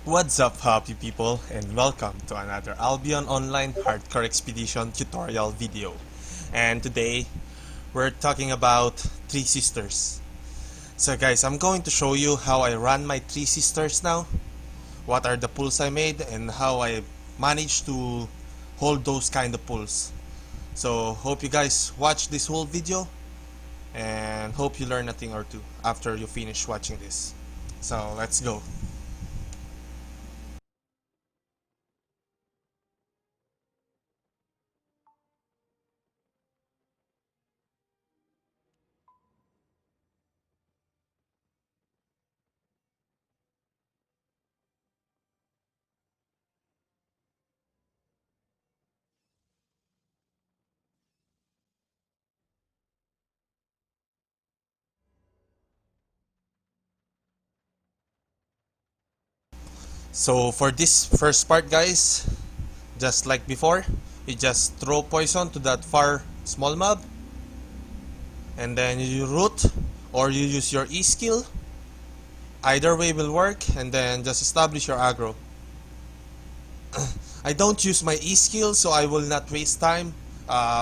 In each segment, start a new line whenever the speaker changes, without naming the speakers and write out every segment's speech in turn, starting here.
What's up, happy people, and welcome to another Albion Online Hardcore Expedition tutorial video. And today, we're talking about Three Sisters. So guys, I'm going to show you how I run my Three Sisters now, what are the pulls I made, and how I managed to hold those kind of pulls. So hope you guys watch this whole video, and hope you learn a thing or two after you finish watching this. So let's go. So for this first part, guys, just like before, you just throw poison to that far small mob, and then you root or you use your E skill. Either way will work, and then just establish your aggro. I don't use my E skill, so I will not waste time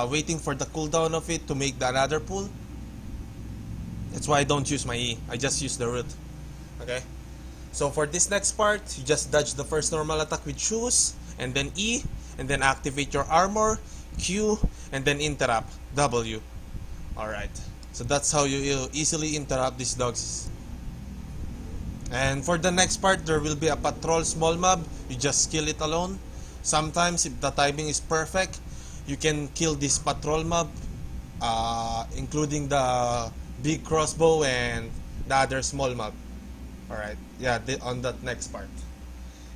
waiting for the cooldown of it to make the another pull. That's why I don't use my E. I just use the root. Okay. So for this next part, you just dodge the first normal attack with shoes, and then E, and then activate your armor, Q, and then interrupt, W. Alright, so that's how you easily interrupt these dogs. And for the next part, there will be a patrol small mob. You just kill it alone. Sometimes, if the timing is perfect, you can kill this patrol mob, including the big crossbow and the other small mob. Alright, yeah, on that next part.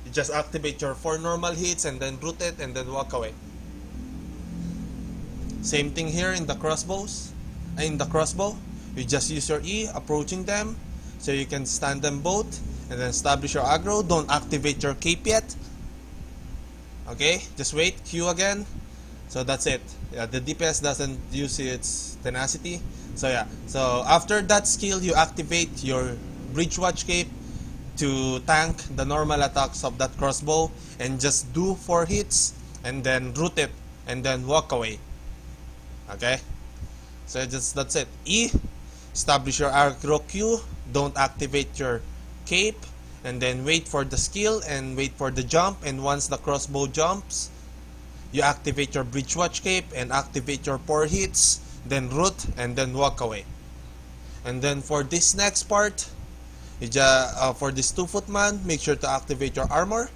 You just activate your 4 normal hits and then root it and then walk away. Same thing here in the crossbows. In the crossbow, you just use your E, approaching them, so you can stand them both, and then establish your aggro. Don't activate your cape yet. Okay, just wait, Q again. So that's it. Yeah, the DPS doesn't use its tenacity. So yeah, so after that skill, you activate your Bridge Watch cape to tank the normal attacks of that crossbow, and just do 4 hits and then root it and then walk away. Okay, so that's it. E, establish your aggro. Q, don't activate your cape, and then wait for the skill and wait for the jump, and once the crossbow jumps, you activate your Bridge Watch cape and activate your 4 hits, then root and then walk away. And then for this next part, for this 2-footman, make sure to activate your armor,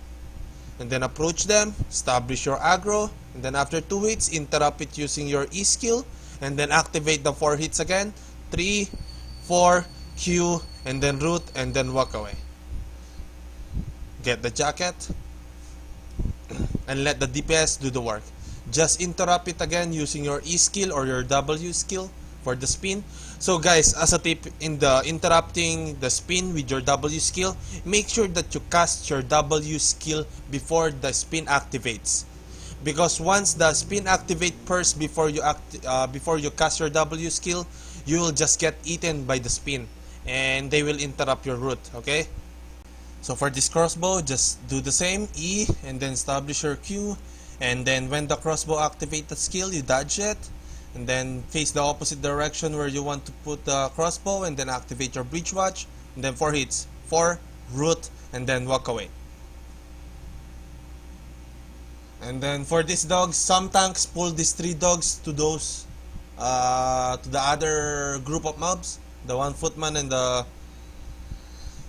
and then approach them, establish your aggro, and then after 2 hits, interrupt it using your E skill, and then activate the 4 hits again, 3, 4, Q, and then root, and then walk away. Get the jacket, and let the DPS do the work. Just interrupt it again using your E skill or your W skill for the spin. So guys, as a tip, in the interrupting the spin with your W skill, make sure that you cast your W skill before the spin activates. Because once the spin activates first before you cast your W skill, you will just get eaten by the spin, and they will interrupt your route. Okay. So for this crossbow, just do the same, E, and then establish your Q, and then when the crossbow activates the skill, you dodge it, and then face the opposite direction where you want to put the crossbow, and then activate your Breach Watch, and then 4 hits, 4, root, and then walk away. And then for these dogs, some tanks pull these 3 dogs to those, to the other group of mobs, the 1-footman and the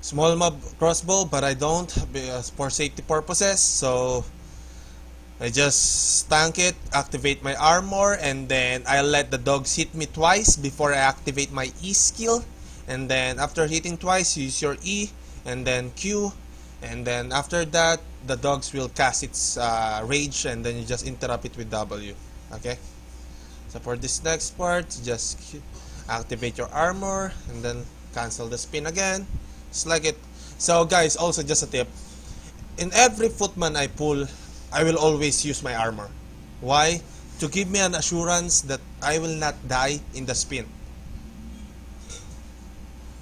small mob crossbow, but I don't, for safety purposes. So I just tank it, activate my armor, and then I'll let the dogs hit me twice before I activate my E skill. And then after hitting twice, use your E, and then Q, and then after that, the dogs will cast its rage, and then you just interrupt it with W. Okay? So for this next part, just activate your armor, and then cancel the spin again. Just like it. So guys, also just a tip. In every footman I pull, I will always use my armor. Why? To give me an assurance that I will not die in the spin.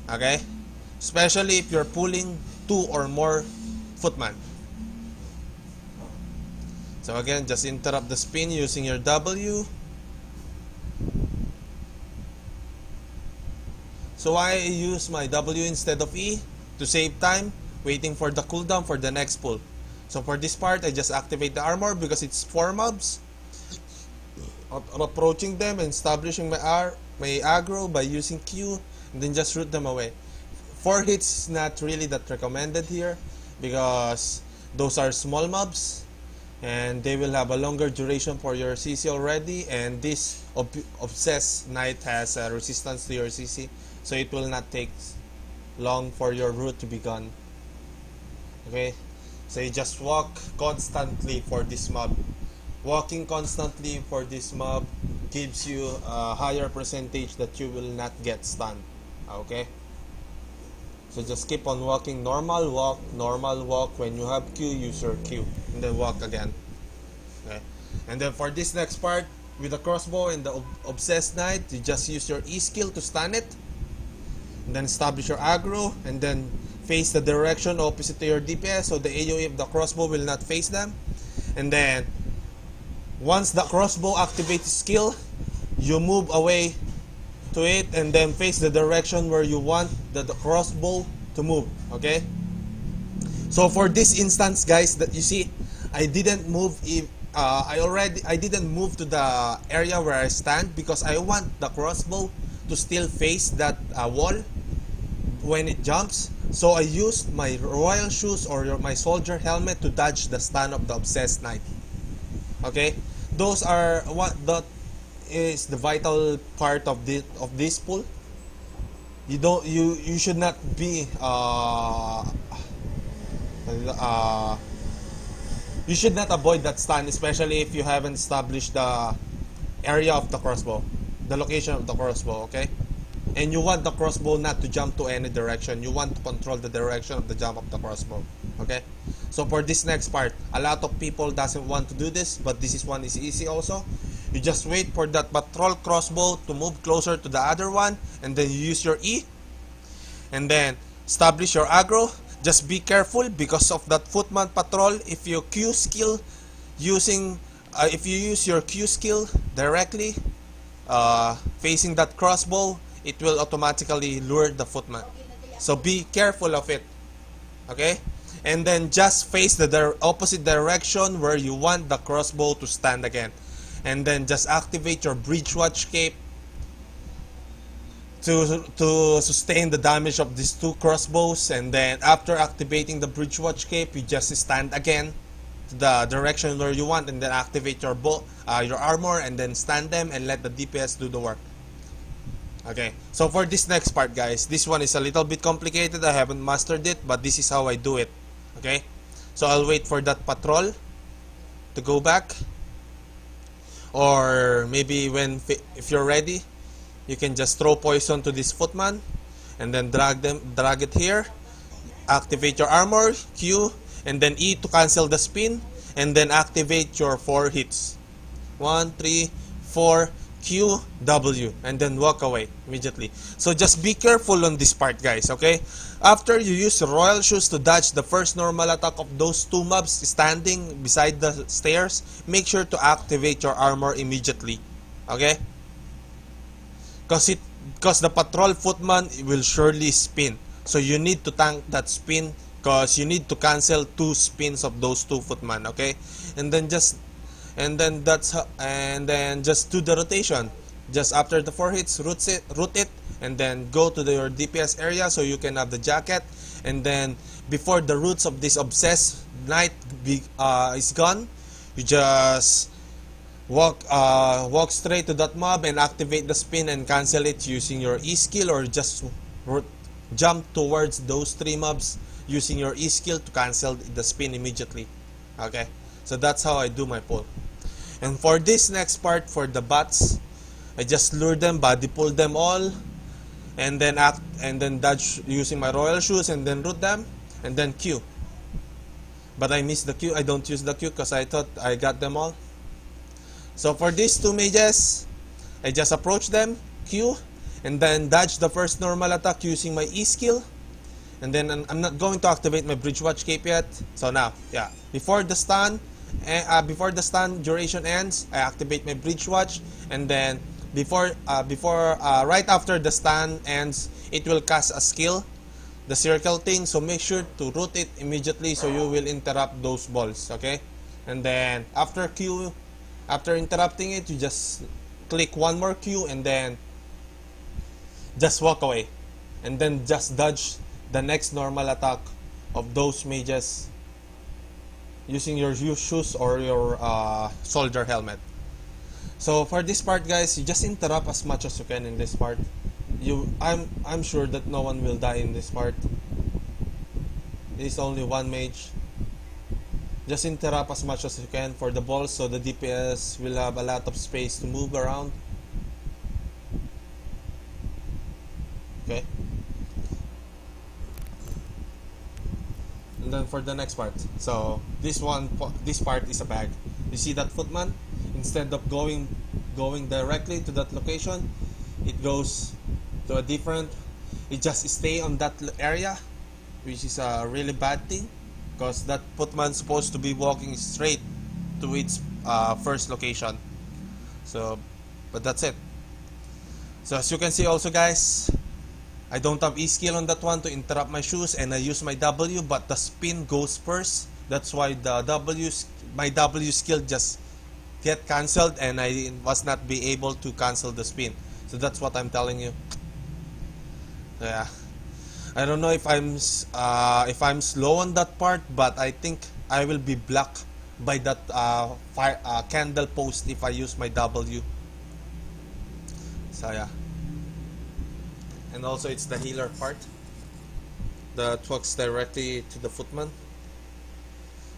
Okay? Especially if you're pulling 2 or more footman. So again, just interrupt the spin using your W. So why I use my W instead of E? To save time waiting for the cooldown for the next pull. So for this part, I just activate the armor because it's 4 mobs. Approaching them and establishing my aggro by using Q, and then just root them away. 4 hits is not really that recommended here because those are small mobs and they will have a longer duration for your CC already, and this Obsessed Knight has a resistance to your CC, so it will not take long for your root to be gone. Okay, so you just walk constantly for this mob. Walking constantly for this mob gives you a higher percentage that you will not get stunned. Okay, so just keep on walking. Normal walk. When you have Q, use your Q, and then walk again. Okay, and then for this next part, with the crossbow and the Obsessed Knight, you just use your E skill to stun it, and then establish your aggro, and then face the direction opposite to your DPS, so the AoE of the crossbow will not face them. And then once the crossbow activates skill, you move away to it and then face the direction where you want the crossbow to move. Okay, so for this instance, guys, that you see, I didn't move. I didn't move to the area where I stand because I want the crossbow to still face that wall when it jumps. So I used my royal shoes or my soldier helmet to dodge the stun of the Obsessed Knight. Okay, those are what that is the vital part of this pull. You should not be you should not avoid that stun, especially if you haven't established the area of the crossbow, the location of the crossbow. Okay, and you want the crossbow not to jump to any direction. You want to control the direction of the jump of the crossbow. Okay, so for this next part, a lot of people doesn't want to do this, but this one is easy also. You just wait for that patrol crossbow to move closer to the other one, and then you use your E, and then establish your aggro. Just be careful because of that footman patrol. If you Q skill using, if you use your Q skill directly facing that crossbow, it will automatically lure the footman. So be careful of it. Okay, and then just face the opposite direction where you want the crossbow to stand again, and then just activate your Breach Watch cape to sustain the damage of these 2 crossbows. And then after activating the Breach Watch cape, you just stand again to the direction where you want, and then activate your your armor, and then stand them and let the DPS do the work. Okay, so for this next part, guys, this one is a little bit complicated. I haven't mastered it, but this is how I do it. Okay, so I'll wait for that patrol to go back, or maybe if you're ready, you can just throw poison to this footman and then drag it here, activate your armor, Q, and then E to cancel the spin, and then activate your 4 hits. 1, 3, 4, Q, W, and then walk away immediately. So just be careful on this part, guys. Okay, after you use royal shoes to dodge the first normal attack of those 2 mobs standing beside the stairs, make sure to activate your armor immediately. Okay, because the patrol footman will surely spin, so you need to tank that spin, because you need to cancel 2 spins of those 2 footman. Okay, and then just do the rotation. Just after the 4 hits, root it, and then go to your DPS area so you can have the jacket. And then before the roots of this Obsessed Knight is gone, you just walk straight to that mob and activate the spin and cancel it using your E skill, or just jump towards those 3 mobs using your E skill to cancel the spin immediately. Okay, so that's how I do my pull. And for this next part, for the bots, I just lure them, body pull them all, and then dodge using my royal shoes, and then root them, and then Q. But I missed the Q. I don't use the Q because I thought I got them all. So for these 2 mages, I just approach them, Q, and then dodge the first normal attack using my E skill, And then I'm not going to activate my bridge watch cape yet. So now, yeah, before the stun duration ends, I activate my bridge watch, and then right after the stun ends, it will cast a skill, the circle thing. So make sure to root it immediately so you will interrupt those balls. Okay, and then after interrupting it, you just click one more Q and then just walk away, and then just dodge the next normal attack of those mages using your shoes or your soldier helmet. So for this part, guys, you just interrupt as much as you can in this part. I'm sure that no one will die in this part. It's only one mage. Just interrupt as much as you can for the balls so the DPS will have a lot of space to move around. Okay. And then for the next part, so this part is a bag. You see that footman? Instead of going directly to that location, it goes to a different. It just stay on that area, which is a really bad thing, because that footman's supposed to be walking straight to its first location. So, but that's it. So as you can see also, guys, I don't have E skill on that one to interrupt my shoes, and I use my W, but the spin goes first. That's why my W skill just get cancelled, and I was not be able to cancel the spin. So that's what I'm telling you. Yeah, I don't know if I'm slow on that part, but I think I will be blocked by that candle post if I use my W. So yeah. And also it's the healer part that works directly to the footman.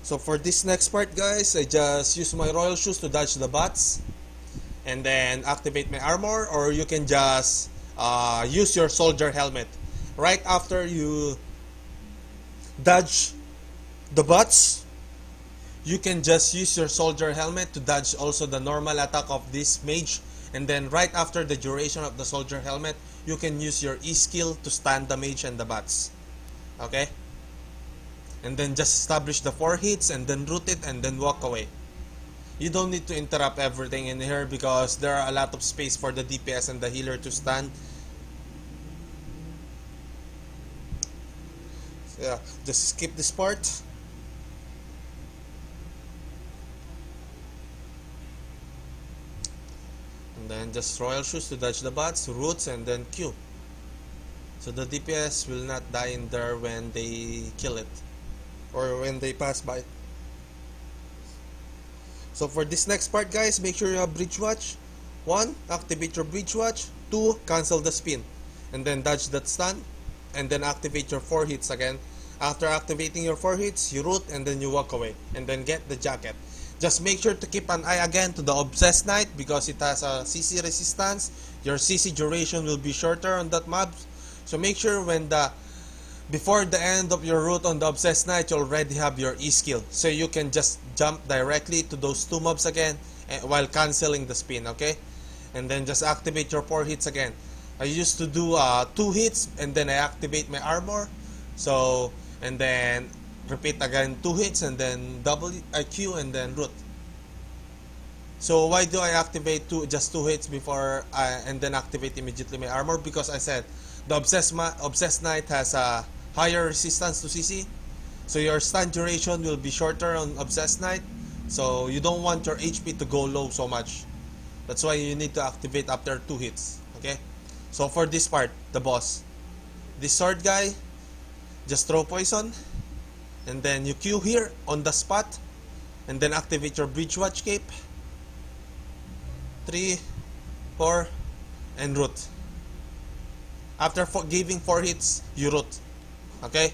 So for this next part, guys, I just use my royal shoes to dodge the bots and then activate my armor, or you can just use your soldier helmet. Right after you dodge the bots, you can just use your soldier helmet to dodge also the normal attack of this mage. And then right after the duration of the soldier helmet, you can use your E skill to stun the mage and the bots. Okay? And then just establish the 4 hits and then root it and then walk away. You don't need to interrupt everything in here because there are a lot of space for the DPS and the healer to stun. So yeah, just skip this part. And then just royal shoes to dodge the bots, roots, and then Q. So the DPS will not die in there when they kill it or when they pass by. So for this next part, guys, make sure you have bridge watch. 1. Activate your bridge watch. 2. Cancel the spin and then dodge that stun, and then activate your 4 hits again. After activating your 4 hits, you root and then you walk away and then get the jacket. Just make sure to keep an eye again to the Obsessed Knight because it has a CC resistance. Your CC duration will be shorter on that mob. So make sure before the end of your route on the Obsessed Knight, you already have your E skill. So you can just jump directly to those 2 mobs again while cancelling the spin, okay? And then just activate your 4 hits again. I used to do 2 hits and then I activate my armor. So, and then repeat again 2 hits and then Q and then root. So why do I activate just 2 hits before and then activate immediately my armor? Because I said the Obsessed Knight has a higher resistance to CC, so your stun duration will be shorter on Obsessed Knight, so you don't want your HP to go low so much. That's why you need to activate after 2 hits. Okay, so for this part, the boss, this sword guy, just throw poison and then you Q here on the spot and then activate your bridge watch cape. 3, 4 and root. After giving 4 hits, you root. Okay,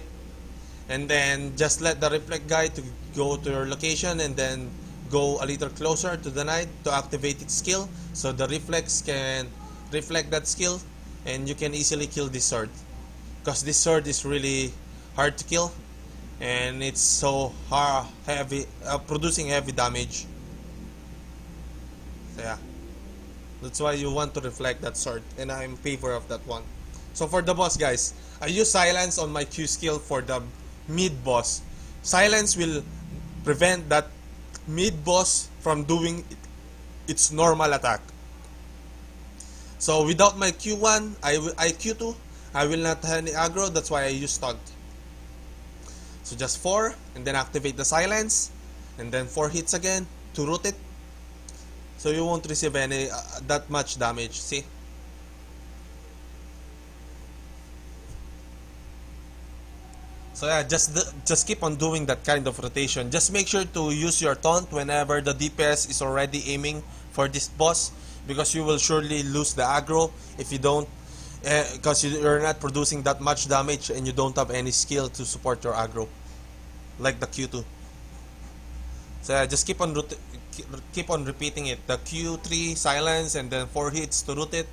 and then just let the reflect guy to go to your location and then go a little closer to the knight to activate its skill, so the reflex can reflect that skill and you can easily kill this sword, because this sword is really hard to kill and it's so heavy, producing heavy damage. So yeah, that's why you want to reflect that sword, and I'm in favor of that one. So for the boss, guys, I use silence on my Q skill for the mid boss. Silence will prevent that mid boss from doing its normal attack. So without my Q1, I Q2, I will not have any aggro. That's why I use taunt. So just 4, and then activate the silence, and then 4 hits again to root it. So you won't receive any that much damage. See? So yeah, just keep on doing that kind of rotation. Just make sure to use your taunt whenever the DPS is already aiming for this boss, because you will surely lose the aggro if you don't, because you're not producing that much damage and you don't have any skill to support your aggro, like the Q2. So yeah, just keep on repeating it. The Q3 silence and then 4 hits to root it,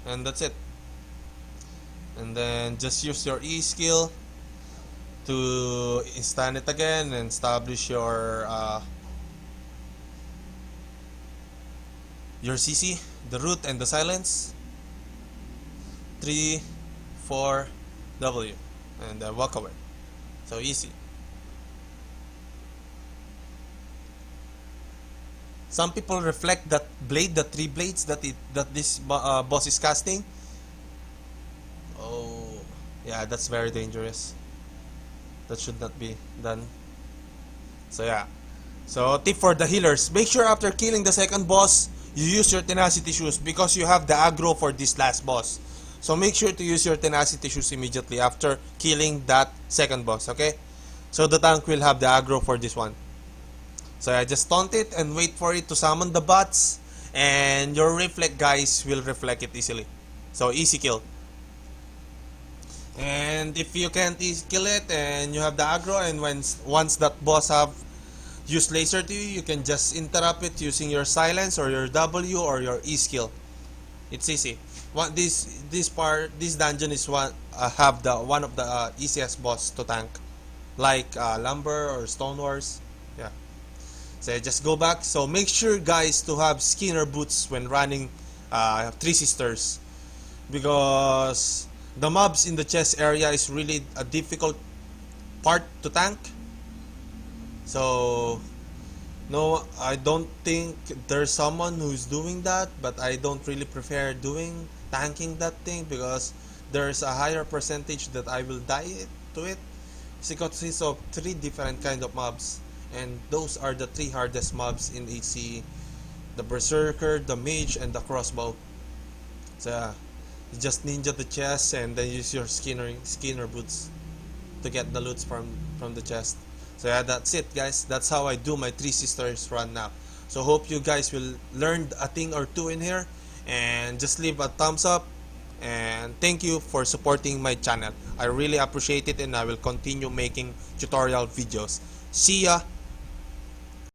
and that's it. And then just use your E skill to instant it again and establish your CC, the root and the silence. 3, 4, W, and then walk away. So easy. Some people reflect that blade, the 3 blades that this boss is casting. Oh, yeah, that's very dangerous. That should not be done. So yeah. So tip for the healers: make sure after killing the second boss, you use your tenacity shoes, because you have the aggro for this last boss. So make sure to use your tenacity shoes immediately after killing that second boss, okay? So the tank will have the aggro for this one. So I just taunt it and wait for it to summon the bots, and your reflect guys will reflect it easily. So easy kill. And if you can't kill it and you have the aggro, and once that boss have used laser to you, you can just interrupt it using your silence or your W or your E skill. It's easy. This dungeon is one of the easiest boss to tank, like Lumber or Stone Wars. Yeah. So just go back. So make sure guys to have Skinner boots when running Three Sisters, because the mobs in the chest area is really a difficult part to tank. So no, I don't think there's someone who's doing that, but I don't really prefer tanking that thing, because there's a higher percentage that I will die to it. It consists of 3 different kind of mobs, and those are the 3 hardest mobs in HCE: the Berserker, the Mage, and the Crossbow. So you just ninja the chest and then use your Skinner boots to get the loots from the chest. So yeah, that's it guys. That's how I do my Three Sisters run now. So hope you guys will learn a thing or two in here, and just leave a thumbs up, and thank you for supporting my channel. I really appreciate it, and I will continue making tutorial videos. See ya.